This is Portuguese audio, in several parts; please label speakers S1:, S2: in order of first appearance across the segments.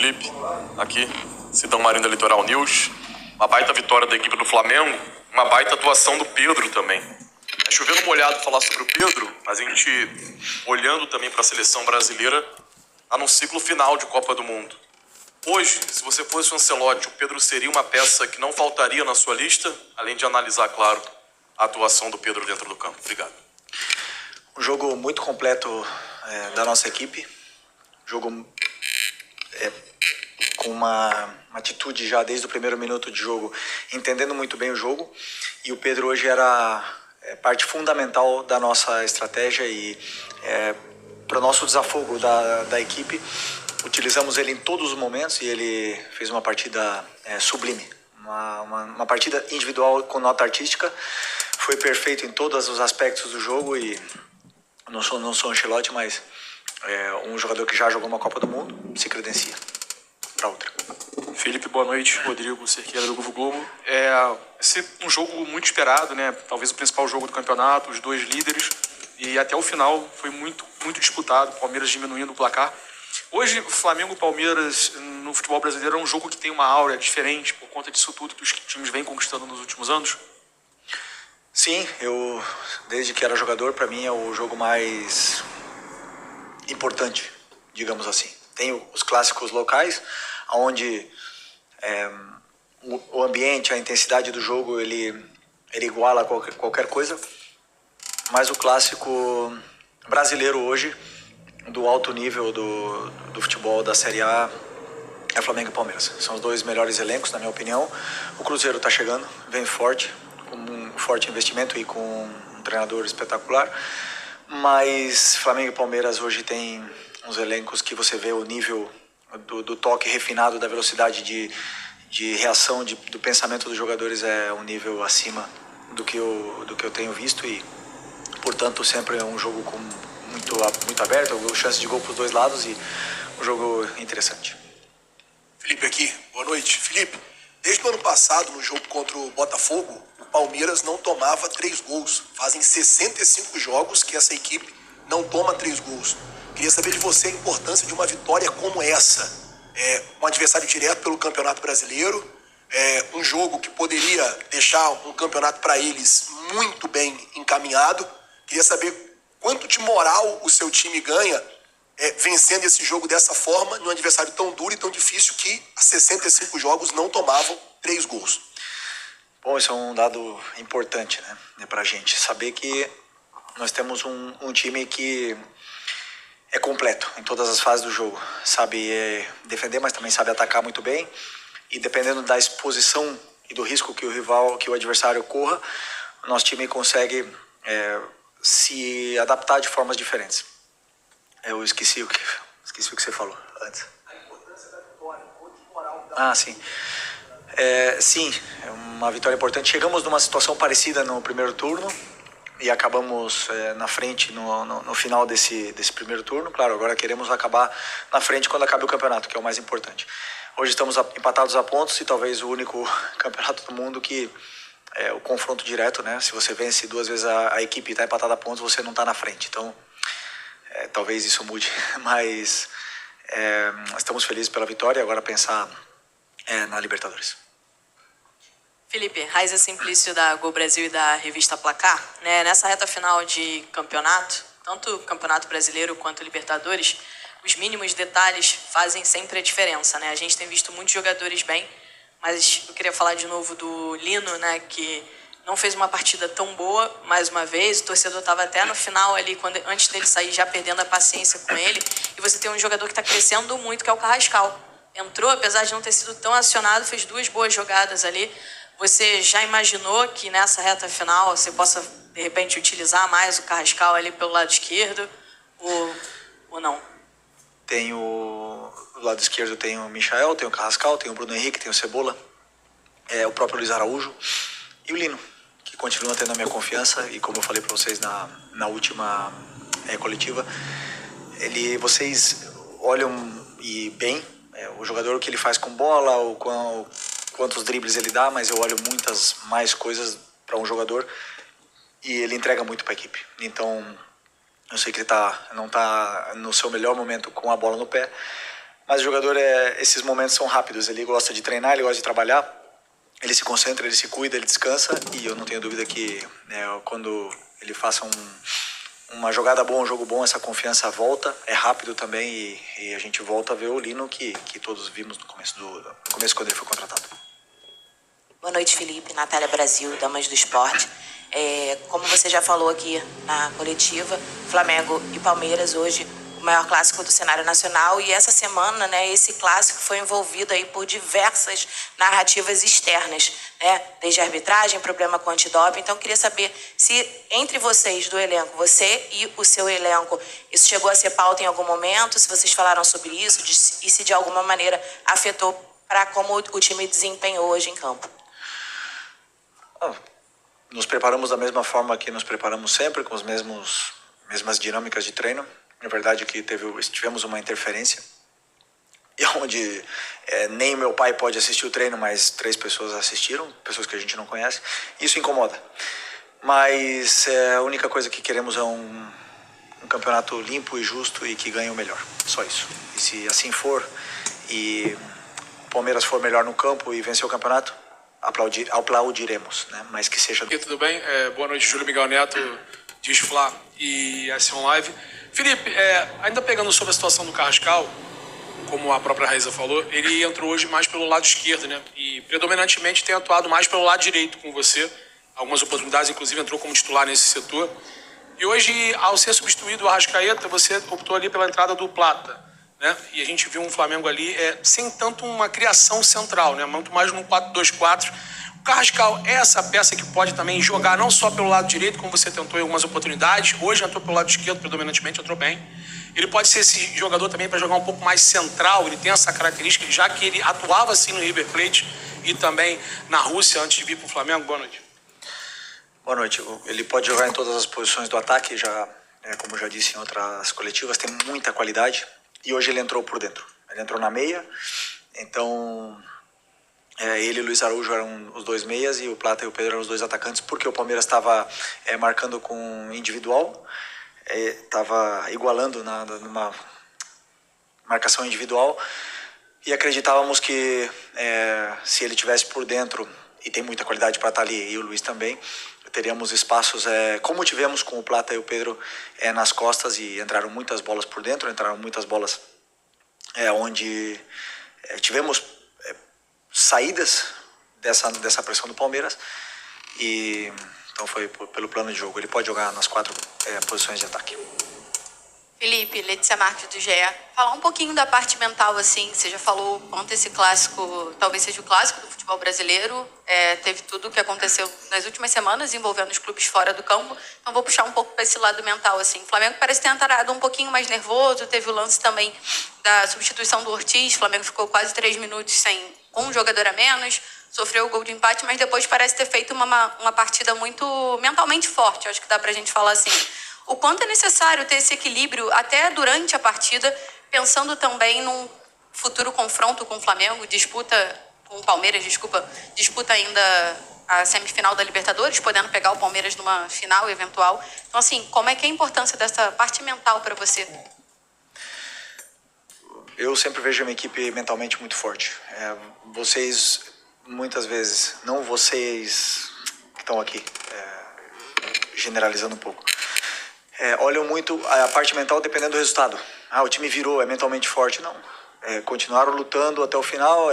S1: Felipe, aqui, Sidão Marinho da Litoral News. Uma baita vitória da equipe do Flamengo, uma baita atuação do Pedro também. É chovendo molhado falar sobre o Pedro, mas a gente, olhando também para a seleção brasileira, tá num ciclo final de Copa do Mundo. Hoje, se você fosse o Ancelotti, o Pedro seria uma peça que não faltaria na sua lista, além de analisar, claro, a atuação do Pedro dentro do campo. Obrigado.
S2: Um jogo muito completo da nossa equipe. Jogo com uma atitude já desde o primeiro minuto de jogo, entendendo muito bem o jogo. E o Pedro hoje era parte fundamental da nossa estratégia e para o nosso desafogo da equipe. Utilizamos ele em todos os momentos e ele fez uma partida sublime. Uma partida individual com nota artística. Foi perfeito em todos os aspectos do jogo e não sou um Ancelotti, mas um jogador que já jogou uma Copa do Mundo se credencia para outra.
S3: Felipe, boa noite. Rodrigo Cerqueira do Grupo Globo. Esse é um jogo muito esperado, né? Talvez o principal jogo do campeonato, os dois líderes. E até o final foi muito disputado, o Palmeiras diminuindo o placar. Hoje, Flamengo e Palmeiras no futebol brasileiro é um jogo que tem uma aura diferente por conta disso tudo que os times vêm conquistando nos últimos anos?
S2: Sim, eu desde que era jogador, para mim é o jogo mais importante, digamos assim. Tem os clássicos locais, onde o ambiente, a intensidade do jogo, ele iguala qualquer coisa. Mas o clássico brasileiro hoje, do alto nível do futebol da Série A, é Flamengo e Palmeiras. São os dois melhores elencos, na minha opinião. O Cruzeiro está chegando, vem forte, com um forte investimento e com um treinador espetacular. Mas Flamengo e Palmeiras hoje tem uns elencos que você vê o nível do toque refinado, da velocidade de reação, do pensamento dos jogadores é um nível acima do que eu tenho visto e, portanto, sempre é um jogo com muito aberto, chance de gol para os dois lados e um jogo interessante.
S4: Felipe aqui, boa noite. Felipe, desde o ano passado, no jogo contra o Botafogo, o Palmeiras não tomava 3 gols. Fazem 65 jogos que essa equipe não toma 3 gols. Queria saber de você a importância de uma vitória como essa. Um adversário direto pelo Campeonato Brasileiro, um jogo que poderia deixar um campeonato para eles muito bem encaminhado. Queria saber quanto de moral o seu time ganha vencendo esse jogo dessa forma, num adversário tão duro e tão difícil que há 65 jogos não tomavam 3 gols.
S2: Bom, isso é um dado importante, né, pra gente. Saber que nós temos um time que é completo em todas as fases do jogo. Sabe defender, mas também sabe atacar muito bem. E dependendo da exposição e do risco que o adversário corra, o nosso time consegue se adaptar de formas diferentes. Eu esqueci o que você falou antes.
S4: A importância da vitória, quanto de moral
S2: Ah, sim. Sim, é uma vitória importante. Chegamos numa situação parecida no primeiro turno e acabamos na frente no final desse primeiro turno. Claro, agora queremos acabar na frente quando acabe o campeonato, que é o mais importante. Hoje estamos empatados a pontos e talvez o único campeonato do mundo que é o confronto direto, né? Se você vence 2 vezes a equipe e está empatada a pontos, você não está na frente. Então, talvez isso mude, mas estamos felizes pela vitória e agora pensar na Libertadores.
S5: Felipe, Raiza Simplício da Gol Brasil e da revista Placar, né? Nessa reta final de campeonato, tanto o Campeonato Brasileiro quanto Libertadores, os mínimos detalhes fazem sempre a diferença, né? A gente tem visto muitos jogadores bem, mas eu queria falar de novo do Lino, né? Que não fez uma partida tão boa, mais uma vez. O torcedor estava até no final ali, antes dele sair, já perdendo a paciência com ele. E você tem um jogador que está crescendo muito, que é o Carrascal. Entrou, apesar de não ter sido tão acionado, fez 2 boas jogadas ali. Você já imaginou que nessa reta final você possa, de repente, utilizar mais o Carrascal ali pelo lado esquerdo? Ou não?
S2: Do lado esquerdo tem o Michael, tem o Carrascal, tem o Bruno Henrique, tem o Cebola, o próprio Luiz Araújo e o Lino, que continua tendo a minha confiança. E como eu falei para vocês na última coletiva, vocês olham e bem o jogador, o que ele faz com bola, quantos dribles ele dá, mas eu olho muitas mais coisas para um jogador e ele entrega muito para a equipe. Então, eu sei que ele não está no seu melhor momento com a bola no pé, Mas o jogador, esses momentos são rápidos. Ele gosta de treinar, ele gosta de trabalhar. Ele se concentra, ele se cuida, ele descansa. E eu não tenho dúvida que quando ele faça uma jogada boa, um jogo bom, essa confiança volta. É rápido também e a gente volta a ver o Lino que todos vimos no começo quando ele foi contratado.
S6: Boa noite, Felipe. Natália Brasil, Damas do Esporte. Como você já falou aqui na coletiva, Flamengo e Palmeiras hoje o maior clássico do cenário nacional, e essa semana, né, esse clássico foi envolvido aí por diversas narrativas externas, né, desde a arbitragem, problema com antidoping. Então, eu queria saber se entre vocês do elenco, você e o seu elenco, isso chegou a ser pauta em algum momento, se vocês falaram sobre isso e se de alguma maneira afetou para como o time desempenhou hoje em campo.
S2: Nos preparamos da mesma forma que nos preparamos sempre, com as mesmas dinâmicas de treino. Na verdade que tivemos uma interferência, e onde nem meu pai pode assistir o treino, mas 3 pessoas assistiram, pessoas que a gente não conhece. Isso incomoda. Mas a única coisa que queremos é um campeonato limpo e justo e que ganhe o melhor. Só isso. E se assim for, e o Palmeiras for melhor no campo e vencer o campeonato, aplaudiremos, né? Mas que seja...
S7: Tudo bem? Boa noite, Júlio Miguel Neto, Diz Fla e S1 Live. Felipe, ainda pegando sobre a situação do Carrascal, como a própria Raíza falou, ele entrou hoje mais pelo lado esquerdo, né? E predominantemente tem atuado mais pelo lado direito com você. Algumas oportunidades, inclusive, entrou como titular nesse setor. E hoje, ao ser substituído o Arrascaeta, você optou ali pela entrada do Plata, né? E a gente viu um Flamengo ali sem tanto uma criação central, né? Muito mais num 4-2-4. O Carrascal é essa peça que pode também jogar não só pelo lado direito, como você tentou em algumas oportunidades. Hoje entrou pelo lado esquerdo, predominantemente, entrou bem. Ele pode ser esse jogador também para jogar um pouco mais central. Ele tem essa característica, já que ele atuava assim no River Plate e também na Rússia antes de vir para o Flamengo. Boa noite.
S2: Boa noite. Ele pode jogar em todas as posições do ataque, como já disse em outras coletivas, tem muita qualidade. E hoje ele entrou por dentro. Ele entrou na meia, então... ele e o Luiz Araújo eram os 2 meias e o Plata e o Pedro eram os 2 atacantes, porque o Palmeiras estava marcando com individual, estava igualando numa marcação individual, e acreditávamos que se ele tivesse por dentro, e tem muita qualidade para estar ali, e o Luiz também, teríamos espaços, como tivemos com o Plata e o Pedro nas costas, e entraram muitas bolas por dentro, entraram muitas bolas onde tivemos saídas dessa pressão do Palmeiras, e então foi pelo plano de jogo. Ele pode jogar nas 4 posições de ataque.
S5: Felipe, Letícia Marques do GE. Falar um pouquinho da parte mental, assim, você já falou quanto esse clássico, talvez seja o clássico do futebol brasileiro, teve tudo o que aconteceu nas últimas semanas envolvendo os clubes fora do campo, então vou puxar um pouco para esse lado mental, assim. O Flamengo parece ter entrado um pouquinho mais nervoso, teve o lance também da substituição do Ortiz, o Flamengo ficou quase 3 minutos com um jogador a menos, sofreu o gol de empate, mas depois parece ter feito uma partida muito mentalmente forte, acho que dá pra gente falar assim. O quanto é necessário ter esse equilíbrio até durante a partida, pensando também num futuro confronto com o Flamengo, com o Palmeiras, disputa ainda a semifinal da Libertadores, podendo pegar o Palmeiras numa final eventual. Então, assim, como é que é a importância dessa parte mental para você?
S2: Eu sempre vejo a minha equipe mentalmente muito forte. Vocês, muitas vezes, não vocês que estão aqui, generalizando um pouco, olham muito a parte mental dependendo do resultado. O time virou, é mentalmente forte. Não. Continuaram lutando até o final,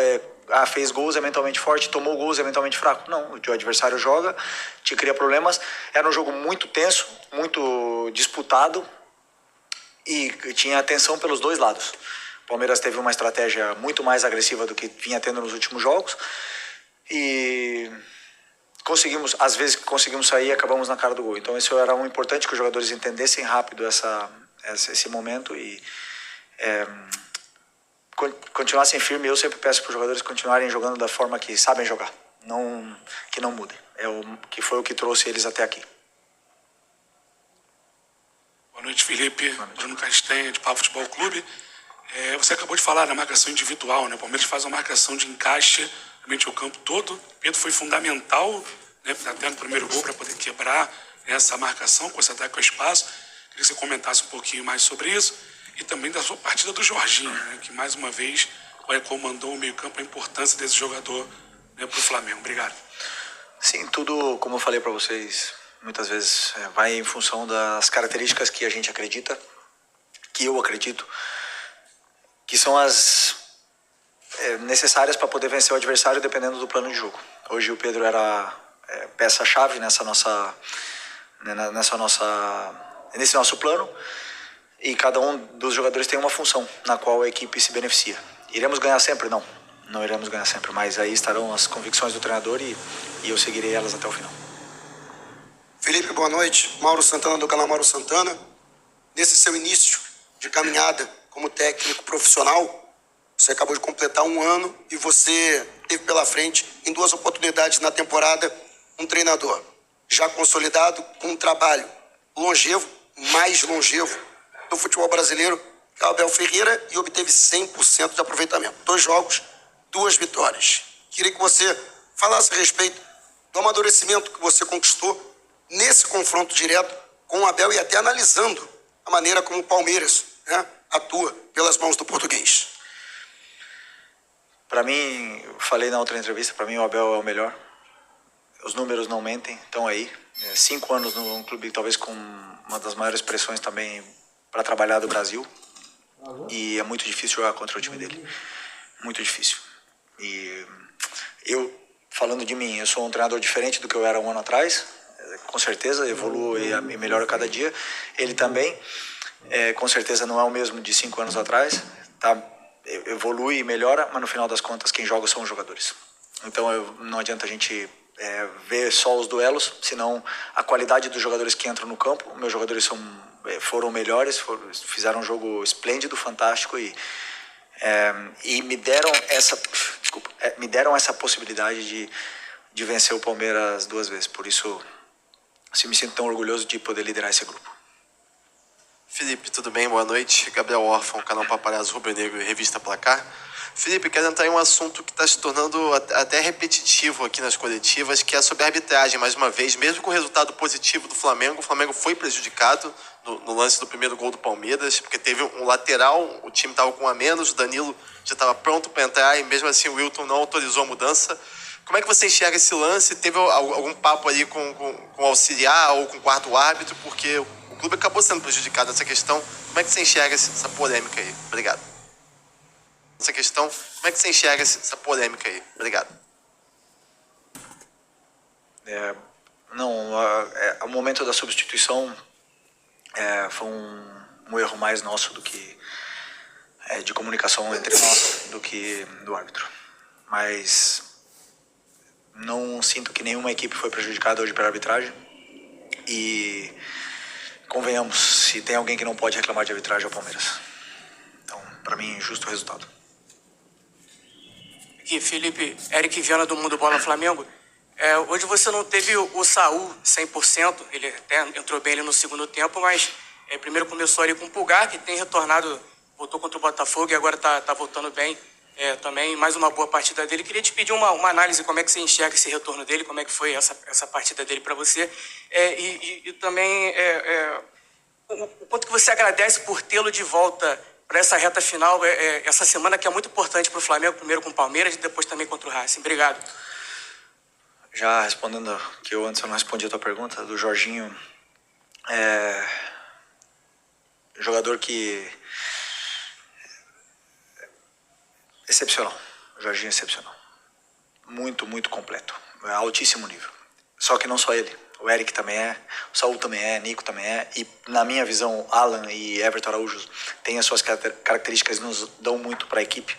S2: fez gols, é mentalmente forte, tomou gols, é mentalmente fraco. Não, o adversário joga, te cria problemas. Era um jogo muito tenso, muito disputado e tinha atenção pelos 2 lados. O Palmeiras teve uma estratégia muito mais agressiva do que vinha tendo nos últimos jogos e às vezes conseguimos sair e acabamos na cara do gol. Então isso era importante, que os jogadores entendessem rápido esse momento e continuassem firmes. Eu sempre peço para os jogadores continuarem jogando da forma que sabem jogar, que não mudem. Que foi o que trouxe eles até aqui.
S7: Boa noite, Felipe. Boa noite. Bruno Castanha, de Pau Futebol Clube. Você acabou de falar da marcação individual, né? O Palmeiras faz uma marcação de encaixe realmente o campo todo. O Pedro foi fundamental, né, até no primeiro gol, para poder quebrar essa marcação, concentrar com o espaço. Queria que você comentasse um pouquinho mais sobre isso. e também da sua partida do Jorginho, né, que mais uma vez comandou o meio-campo, a importância desse jogador, né, para o Flamengo. Obrigado.
S2: Sim, tudo, como eu falei para vocês, muitas vezes vai em função das características que a gente acredita, que eu acredito, que são as necessárias para poder vencer o adversário dependendo do plano de jogo. Hoje o Pedro era peça-chave nesse nosso plano, e cada um dos jogadores tem uma função na qual a equipe se beneficia. Iremos ganhar sempre? Não iremos ganhar sempre, mas aí estarão as convicções do treinador e eu seguirei elas até o final.
S8: Felipe, boa noite. Mauro Santana, do canal Mauro Santana. Nesse seu início de caminhada como técnico profissional, você acabou de completar 1 ano e você teve pela frente, em 2 oportunidades na temporada, um treinador já consolidado, com um trabalho longevo, mais longevo do futebol brasileiro, que é o Abel Ferreira, e obteve 100% de aproveitamento. 2 jogos, 2 vitórias. Queria que você falasse a respeito do amadurecimento que você conquistou nesse confronto direto com o Abel e até analisando a maneira como o Palmeiras, né, atua pelas mãos do português.
S2: Para mim, eu falei na outra entrevista, para mim o Abel é o melhor. Os números não mentem, estão aí. 5 anos num clube talvez com uma das maiores pressões também para trabalhar do Brasil. E é muito difícil jogar contra o time dele. Muito difícil. E eu, falando de mim, eu sou um treinador diferente do que eu era 1 ano atrás. Com certeza, evoluo e melhoro a cada dia. Ele também, com certeza não é o mesmo de 5 anos atrás. Tá? Evolui e melhora, mas no final das contas quem joga são os jogadores. Então não adianta a gente ver só os duelos, senão a qualidade dos jogadores que entram no campo. Meus jogadores foram melhores, fizeram um jogo esplêndido, fantástico e me deram essa possibilidade de vencer o Palmeiras 2 vezes. Por isso, assim, me sinto tão orgulhoso de poder liderar esse grupo.
S9: Felipe, tudo bem? Boa noite. Gabriel Órfão, canal Paparazzo Rubro Negro e Revista Placar. Felipe, quero entrar em um assunto que está se tornando até repetitivo aqui nas coletivas, que é sobre a arbitragem, mais uma vez. Mesmo com o resultado positivo do Flamengo, o Flamengo foi prejudicado no lance do primeiro gol do Palmeiras, porque teve um lateral, o time estava com 1 a menos, o Danilo já estava pronto para entrar e mesmo assim o Wilton não autorizou a mudança. Como é que você enxerga esse lance? Teve algum papo ali com o auxiliar ou com o quarto árbitro? Porque o clube acabou sendo prejudicado nessa questão. Como é que você enxerga essa polêmica aí? Obrigado. Como é que você enxerga essa polêmica aí? Obrigado.
S2: O momento da substituição foi um erro mais nosso do que de comunicação entre nós do que do árbitro. Mas não sinto que nenhuma equipe foi prejudicada hoje pela arbitragem. E convenhamos, se tem alguém que não pode reclamar de arbitragem é o Palmeiras. Então, para mim, justo o resultado.
S10: Aqui, Felipe, Eric Viana do Mundo Bola Flamengo. Hoje você não teve o Saul 100%, ele até entrou bem ali no segundo tempo, mas primeiro começou ali com o Pulgar, que tem retornado, voltou contra o Botafogo e agora tá voltando bem. Também mais uma boa partida dele. Queria te pedir uma análise, como é que você enxerga esse retorno dele, como é que foi essa partida dele para você, e também o quanto que você agradece por tê-lo de volta para essa reta final, essa semana que é muito importante para o Flamengo, primeiro com o Palmeiras e depois também contra o Racing. Obrigado.
S2: Já respondendo, que eu antes não respondi a tua pergunta, do Jorginho, jogador que excepcional, o Jorginho é excepcional, muito, muito completo, altíssimo nível, só que não só ele, o Eric também o Saul também Nico também e na minha visão, Alan e Everton Araújo têm as suas características, nos dão muito para a equipe.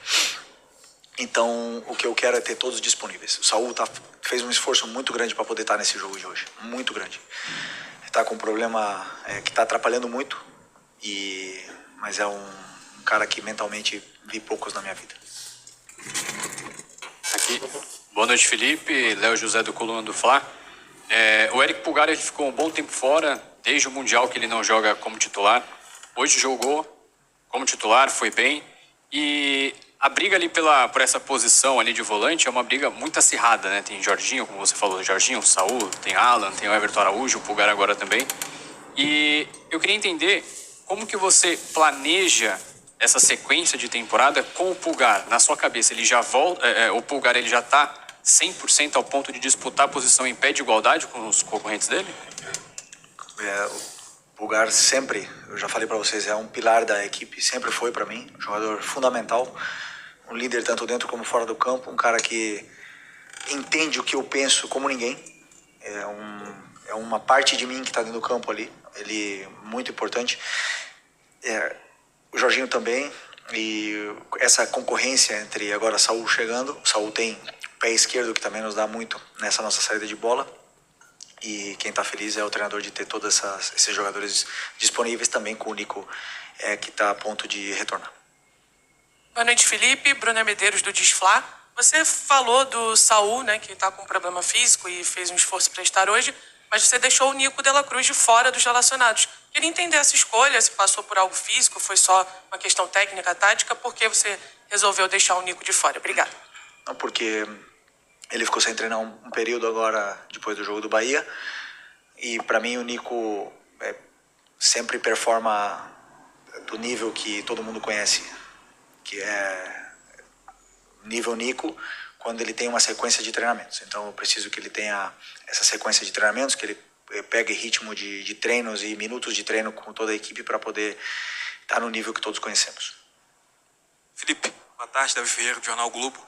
S2: Então, o que eu quero é ter todos disponíveis. O Saul fez um esforço muito grande para poder estar nesse jogo de hoje. Muito grande. Está com um problema que está atrapalhando muito, mas é um cara que mentalmente vi poucos na minha vida.
S11: Aqui. Boa noite, Felipe. Léo José do Coluna do Fla. O Eric Pulgar ele ficou um bom tempo fora, desde o Mundial que ele não joga como titular. Hoje jogou como titular, foi bem. E a briga ali por essa posição ali de volante é uma briga muito acirrada, né? Tem Jorginho, como você falou, Jorginho, Saul, tem Alan, tem o Everton Araújo, o Pulgar agora também. E eu queria entender Como que você planeja essa sequência de temporada com o Pulgar? Na sua cabeça, ele já volta, o Pulgar ele já está 100% ao ponto de disputar a posição em pé de igualdade com os concorrentes dele?
S2: O Pulgar sempre, eu já falei para vocês, é um pilar da equipe, sempre foi para mim, um jogador fundamental, um líder tanto dentro como fora do campo, um cara que entende o que eu penso como ninguém, é uma parte de mim que está dentro do campo ali, ele é muito importante. O Jorginho também, e essa concorrência entre agora Saúl chegando, Saúl tem pé esquerdo que também nos dá muito nessa nossa saída de bola, e quem está feliz é o treinador de ter todos esses jogadores disponíveis também, com o Nico que está a ponto de retornar.
S12: Boa noite, Felipe. Bruna Medeiros, do Desflá. Você falou do Saúl, né, que está com problema físico e fez um esforço para estar hoje, mas você deixou o Nico de la Cruz de fora dos relacionados. Queria entender essa escolha, se passou por algo físico, foi só uma questão técnica, tática, por que você resolveu deixar o Nico de fora? Obrigado.
S2: Não, porque ele ficou sem treinar um período agora, depois do jogo do Bahia, e para mim o Nico sempre performa do nível que todo mundo conhece, que é nível Nico, quando ele tem uma sequência de treinamentos. Então eu preciso que ele tenha essa sequência de treinamentos, que ele pegue ritmo de treinos e minutos de treino com toda a equipe para poder estar no nível que todos conhecemos.
S13: Felipe, boa tarde, Davi Ferreira, do Jornal Globo.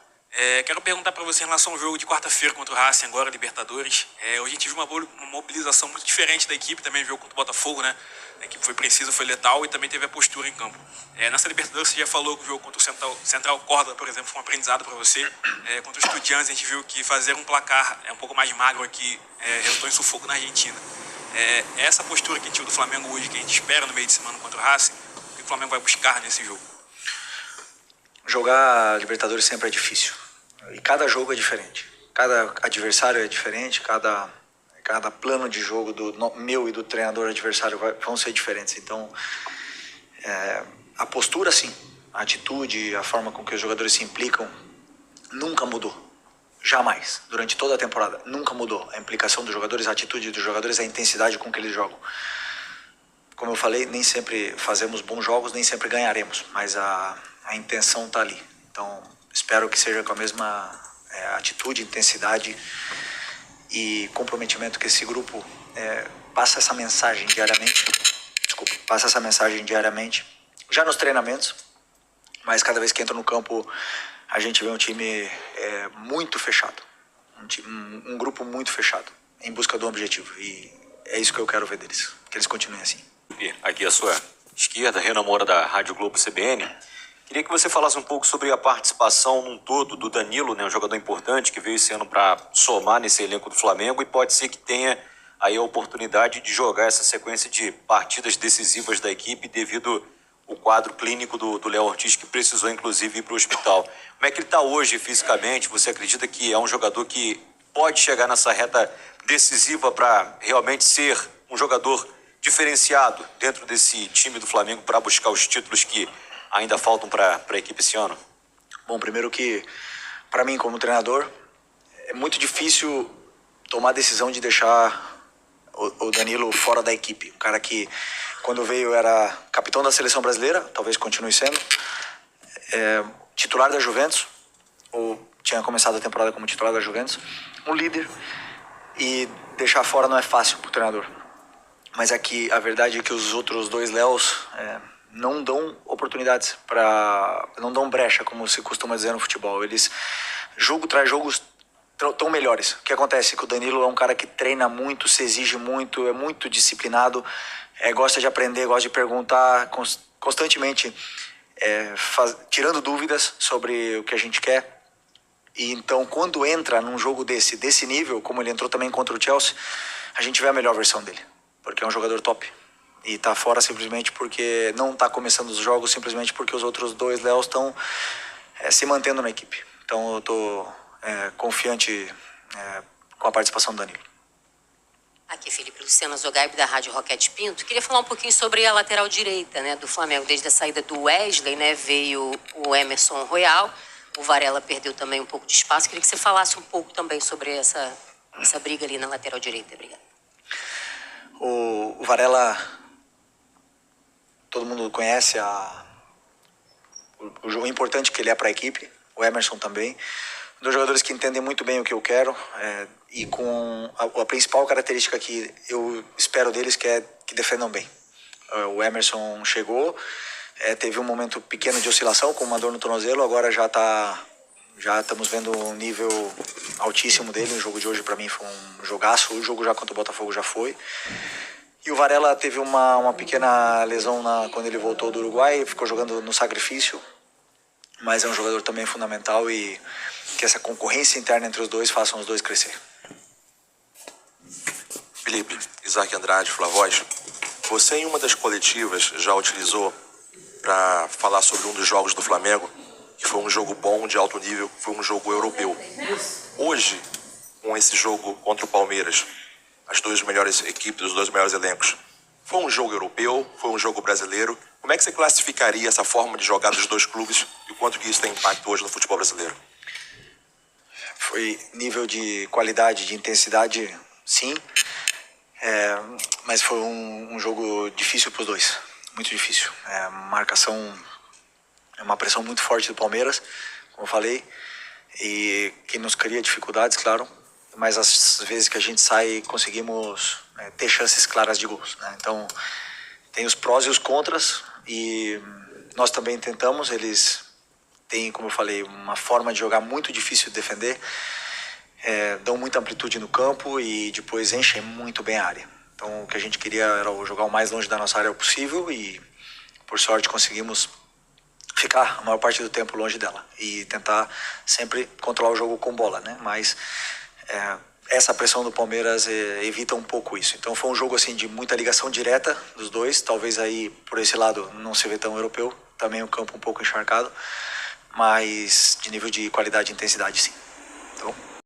S13: Quero perguntar para você em relação ao jogo de quarta-feira contra o Racing, agora Libertadores. Hoje a gente viu uma mobilização muito diferente da equipe, também jogo contra o Botafogo, né? A equipe foi precisa, foi letal e também teve a postura em campo. Nessa Libertadores você já falou que o jogo contra o Central Córdoba, por exemplo, foi um aprendizado para você. Contra o Estudiantes a gente viu que fazer um placar um pouco mais magro aqui resultou em sufoco na Argentina. Essa postura que a gente viu do Flamengo hoje, que a gente espera no meio de semana contra o Racing, o que o Flamengo vai buscar nesse jogo?
S2: Jogar Libertadores sempre é difícil. E cada jogo é diferente. Cada adversário é diferente, cada plano de jogo do meu e do treinador adversário vão ser diferentes. Então, a postura, sim. A atitude, a forma com que os jogadores se implicam, nunca mudou. Jamais. Durante toda a temporada, nunca mudou. A implicação dos jogadores, a atitude dos jogadores, a intensidade com que eles jogam. Como eu falei, nem sempre fazemos bons jogos, nem sempre ganharemos, mas a intenção está ali. Então, espero que seja com a mesma atitude, intensidade e comprometimento que esse grupo passa essa mensagem diariamente. Passa essa mensagem diariamente, já nos treinamentos, mas cada vez que entra no campo, a gente vê um time muito fechado. Um grupo muito fechado, em busca do objetivo. E é isso que eu quero ver deles, que eles continuem assim.
S14: Aqui à sua esquerda, Renan Moura, da Rádio Globo CBN. Queria que você falasse um pouco sobre a participação num todo do Danilo, né, um jogador importante que veio esse ano para somar nesse elenco do Flamengo e pode ser que tenha aí a oportunidade de jogar essa sequência de partidas decisivas da equipe devido ao quadro clínico do Léo Ortiz, que precisou inclusive ir para o hospital. Como é que ele está hoje fisicamente? Você acredita que é um jogador que pode chegar nessa reta decisiva para realmente ser um jogador diferenciado dentro desse time do Flamengo para buscar os títulos que ainda faltam para a equipe esse ano?
S2: Bom, primeiro que, para mim como treinador, é muito difícil tomar a decisão de deixar o Danilo fora da equipe. Um cara que, quando veio, era capitão da seleção brasileira, talvez continue sendo, titular da Juventus, ou tinha começado a temporada como titular da Juventus, um líder, e deixar fora não é fácil para o treinador. Mas aqui a verdade é que os outros dois Léos não dão oportunidades, não dão brecha, como se costuma dizer no futebol. Eles, jogo traz jogos tão melhores. O que acontece é que o Danilo é um cara que treina muito, se exige muito, é muito disciplinado, gosta de aprender, gosta de perguntar constantemente, tirando dúvidas sobre o que a gente quer. E então, quando entra num jogo desse nível, como ele entrou também contra o Chelsea, a gente vê a melhor versão dele, porque é um jogador top. E tá fora simplesmente porque não tá começando os jogos, simplesmente porque os outros dois Léos estão se mantendo na equipe. Então eu tô confiante com a participação do Danilo.
S15: Aqui, Felipe, Luciana Zogaib, da Rádio Roquete Pinto. Queria falar um pouquinho sobre a lateral direita, né, do Flamengo. Desde a saída do Wesley, né, veio o Emerson Royal. O Varela perdeu também um pouco de espaço. Queria que você falasse um pouco também sobre essa briga ali na lateral direita. Obrigada.
S2: O Varela todo mundo conhece o importante que ele é para a equipe, o Emerson também. Dois jogadores que entendem muito bem o que eu quero e com a principal característica que eu espero deles que é que defendam bem. O Emerson chegou, teve um momento pequeno de oscilação com uma dor no tornozelo, agora já estamos vendo um nível altíssimo dele. O jogo de hoje para mim foi um jogaço, o jogo já contra o Botafogo já foi. E o Varela teve uma pequena lesão quando ele voltou do Uruguai, ficou jogando no sacrifício, mas é um jogador também fundamental e que essa concorrência interna entre os dois façam os dois crescer.
S16: Felipe, Isaac Andrade, Flavoz, você em uma das coletivas já utilizou para falar sobre um dos jogos do Flamengo, que foi um jogo bom, de alto nível, foi um jogo europeu. Hoje, com esse jogo contra o Palmeiras, as duas melhores equipes, os dois melhores elencos, foi um jogo europeu, foi um jogo brasileiro. Como é que você classificaria essa forma de jogar dos dois clubes e o quanto que isso tem impacto hoje no futebol brasileiro?
S2: Foi nível de qualidade, de intensidade, sim. Mas foi um jogo difícil para os dois, muito difícil. Marcação, é uma pressão muito forte do Palmeiras, como eu falei, e que nos cria dificuldades, claro. Mas às vezes que a gente sai, conseguimos ter chances claras de gols, né? Então, tem os prós e os contras, e nós também tentamos. Eles têm, como eu falei, uma forma de jogar muito difícil de defender, dão muita amplitude no campo e depois enchem muito bem a área. Então, o que a gente queria era jogar o mais longe da nossa área possível e, por sorte, conseguimos ficar a maior parte do tempo longe dela e tentar sempre controlar o jogo com bola, né? Mas essa pressão do Palmeiras evita um pouco isso. Então foi um jogo assim de muita ligação direta dos dois. Talvez aí por esse lado não se vê tão europeu. Também o campo um pouco encharcado, mas de nível de qualidade e intensidade, sim. Tá bom?